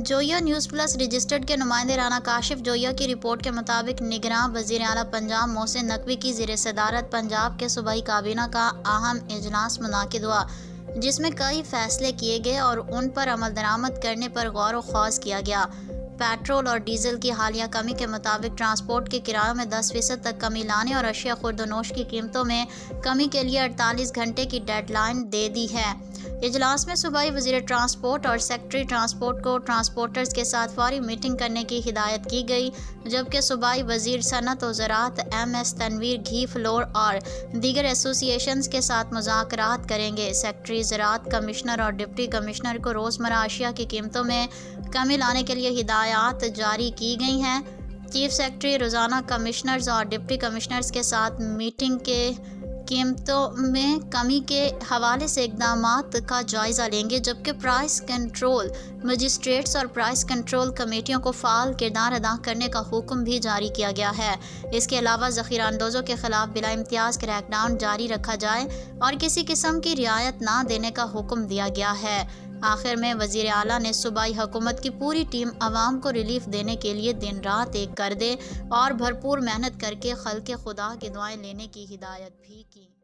جویا news plus registered کے نمائندے رانا کاشف جویا کی رپورٹ کے مطابق نگراں وزیر اعلیٰ پنجاب محسن نقوی کی زیر صدارت پنجاب کے صوبائی کابینہ کا اہم اجلاس منعقد ہوا، جس میں کئی فیصلے کیے گئے اور ان پر عمل درآمد کرنے پر غور و خوض کیا گیا۔ پیٹرول اور ڈیزل کی حالیہ کمی کے مطابق ٹرانسپورٹ کے کرایوں میں 10% تک کمی لانے اور اشیاء خورد و نوش کی قیمتوں میں کمی کے لیے 48 گھنٹے کی ڈیڈ لائن دے دی ہے۔ اجلاس میں صوبائی وزیر ٹرانسپورٹ اور سیکرٹری ٹرانسپورٹ کو ٹرانسپورٹرز کے ساتھ فوری میٹنگ کرنے کی ہدایت کی گئی، جبکہ صوبائی وزیر صنعت و زراعت ایم ایس تنویر گھی فلور اور دیگر ایسوسی ایشنز کے ساتھ مذاکرات کریں گے۔ سیکرٹری زراعت کمشنر اور ڈپٹی کمشنر کو روزمرہ اشیاء کی قیمتوں میں کمی لانے کے لیے ہدایات جاری کی گئی ہیں۔ چیف سیکرٹری روزانہ کمشنرز اور ڈپٹی کمشنرز کے ساتھ میٹنگ کے قیمتوں میں کمی کے حوالے سے اقدامات کا جائزہ لیں گے، جبکہ پرائس کنٹرول مجسٹریٹس اور پرائس کنٹرول کمیٹیوں کو فعال کردار ادا کرنے کا حکم بھی جاری کیا گیا ہے۔ اس کے علاوہ ذخیرہ اندوزوں کے خلاف بلا امتیاز کریک ڈاؤن جاری رکھا جائے اور کسی قسم کی رعایت نہ دینے کا حکم دیا گیا ہے۔ آخر میں وزیر اعلیٰ نے صوبائی حکومت کی پوری ٹیم عوام کو ریلیف دینے کے لیے دن رات ایک کر دے اور بھرپور محنت کر کے خلق خدا کی دعائیں لینے کی ہدایت بھی کی۔